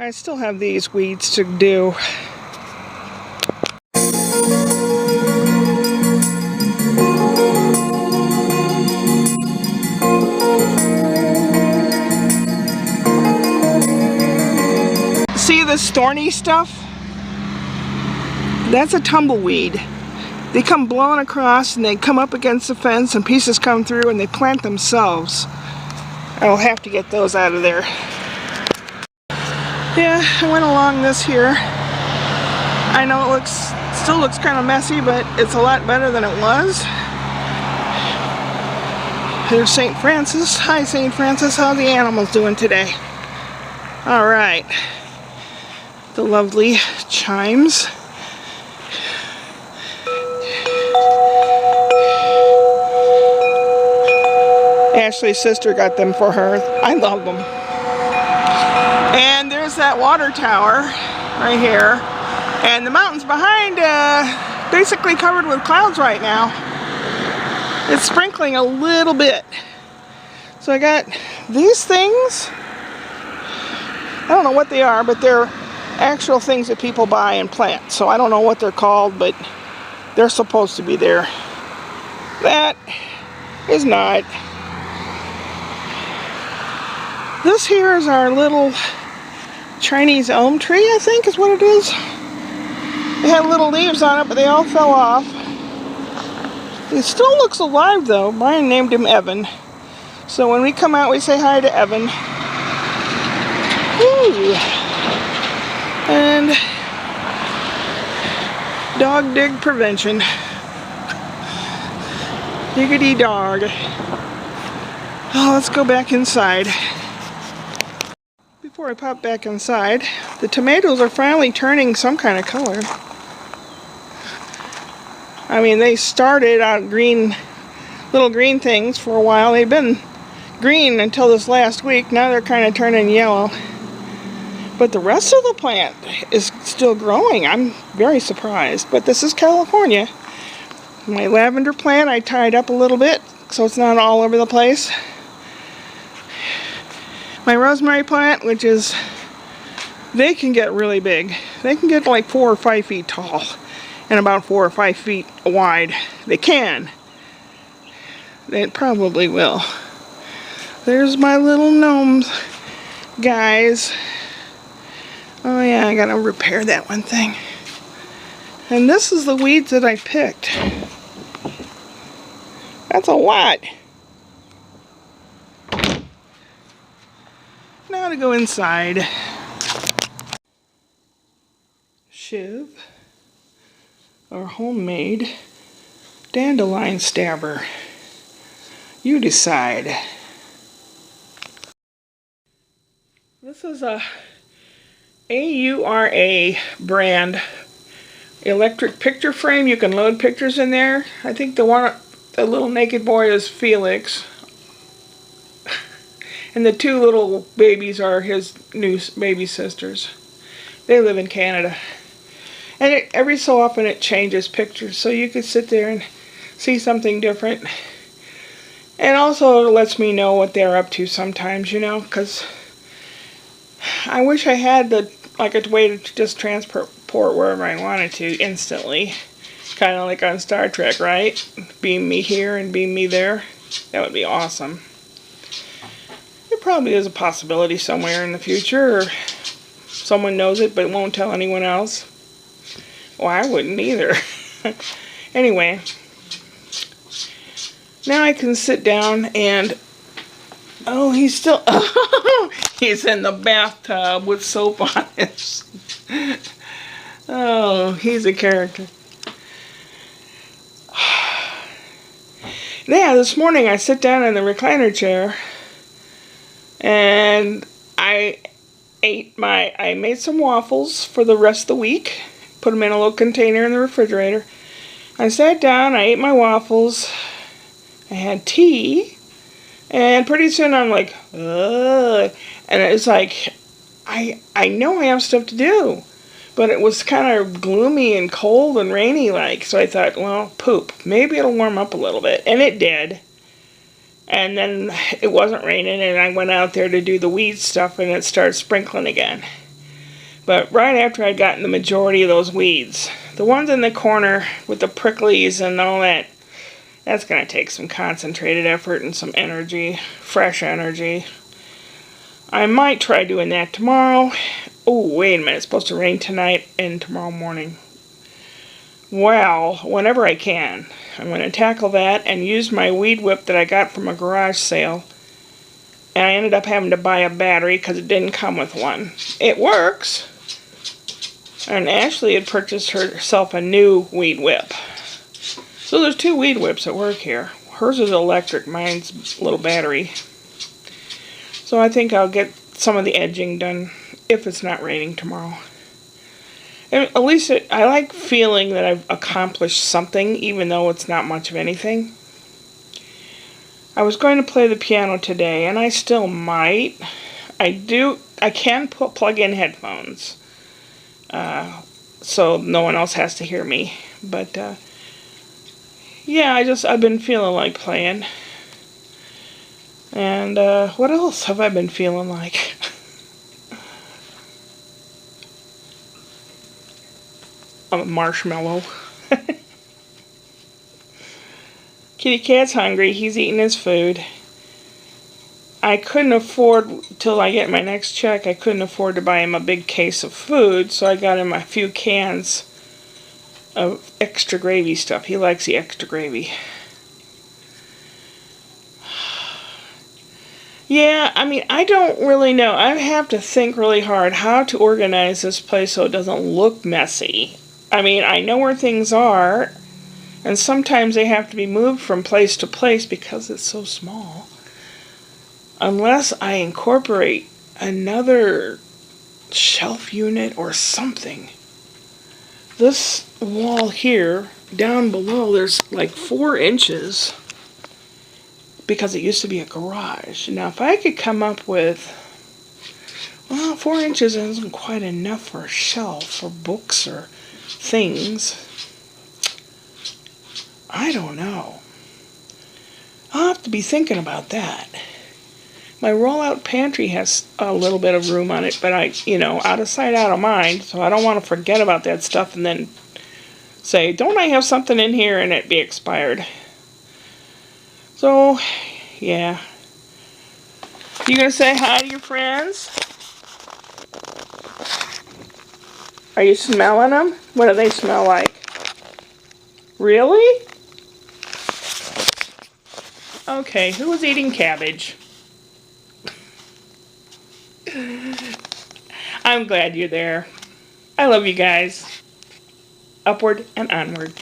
I still have these weeds to do. See this thorny stuff? That's a tumbleweed. They come blowing across and they come up against the fence and pieces come through and they plant themselves. I'll have to get those out of there. Yeah, I went along this here. I know it still looks kind of messy, but it's a lot better than it was. Here's St. Francis. Hi, St. Francis. How are the animals doing today? All right. The lovely chimes. Ashley's sister got them for her. I love them. And there's that water tower right here. And the mountains behind basically covered with clouds right now. It's sprinkling a little bit. So I got these things. I don't know what they are, but they're actual things that people buy and plant. So I don't know what they're called, but they're supposed to be there. That is not. This here is our little Chinese elm tree, I think is what it is. It had little leaves on it, but they all fell off. It still looks alive though. Brian named him Evan. So when we come out, we say hi to Evan. Woo. And dog dig prevention. Diggity dog. Oh, let's go back inside. Before I pop back inside, the tomatoes are finally turning some kind of color. I mean, they started out green, little green things for a while. They've been green until this last week. Now they're kind of turning yellow. But the rest of the plant is still growing. I'm very surprised. But this is California. My lavender plant I tied up a little bit so it's not all over the place. My rosemary plant, which is, they can get really big. They can get like 4 or 5 feet tall and about 4 or 5 feet wide. They can. They probably will. There's my little gnomes, guys. Oh yeah, I gotta repair that one thing. And this is the weeds that I picked. That's a lot. Now to go inside. Shiv, our homemade dandelion stabber. You decide. This is a AURA brand electric picture frame. You can load pictures in there. I think the little naked boy is Felix. And the 2 little babies are his new baby sisters. They live in Canada. And every so often it changes pictures, so you could sit there and see something different. And also it lets me know what they're up to sometimes, you know, because I wish I had a way to just transport wherever I wanted to instantly. Kind of like on Star Trek, right? Beam me here and beam me there. That would be awesome. It probably is a possibility somewhere in the future, or someone knows it but won't tell anyone else. Well, I wouldn't either. Anyway, now I can sit down and, oh, he's still, he's in the bathtub with soap on his. Oh, he's a character. Yeah, this morning I sit down in the recliner chair and I made some waffles for the rest of the week. Put them in a little container in the refrigerator. I sat down, I ate my waffles, I had tea, and pretty soon I'm like, ugh. And it's like, I know I have stuff to do, but it was kind of gloomy and cold and rainy like, so I thought, well, poop. Maybe it'll warm up a little bit, and it did. And then it wasn't raining, and I went out there to do the weed stuff, and it started sprinkling again. But right after I'd gotten the majority of those weeds, the ones in the corner with the pricklies and all that, that's going to take some concentrated effort and some energy, fresh energy. I might try doing that tomorrow. Oh, wait a minute, it's supposed to rain tonight and tomorrow morning. Well, whenever I can, I'm going to tackle that and use my weed whip that I got from a garage sale. And I ended up having to buy a battery because it didn't come with one. It works. And Ashley had purchased herself a new weed whip. So there's 2 weed whips at work here. Hers is electric, mine's a little battery. So I think I'll get some of the edging done if it's not raining tomorrow. And at least I like feeling that I've accomplished something, even though it's not much of anything. I was going to play the piano today, and I still might. I can plug in headphones, so no one else has to hear me. But yeah, I've been feeling like playing. And what else have I been feeling like? A marshmallow. Kitty cat's hungry. He's eating his food. I couldn't afford, till I get my next check, I couldn't afford to buy him a big case of food, so I got him a few cans of extra gravy stuff. He likes the extra gravy. Yeah, I mean, I don't really know. I have to think really hard how to organize this place so it doesn't look messy. I mean, I know where things are, and sometimes they have to be moved from place to place because it's so small. Unless I incorporate another shelf unit or something. This wall here, down below, there's like 4 inches because it used to be a garage. Now, if I could come up with, well, 4 inches isn't quite enough for a shelf for books or things. I don't know. I'll have to be thinking about that. My roll-out pantry has a little bit of room on it, but out of sight, out of mind, so I don't want to forget about that stuff and then say, don't I have something in here and it be expired? So, yeah. You gonna say hi to your friends? Are you smelling them? What do they smell like? Really? Okay, who was eating cabbage? I'm glad you're there. I love you guys. Upward and onward.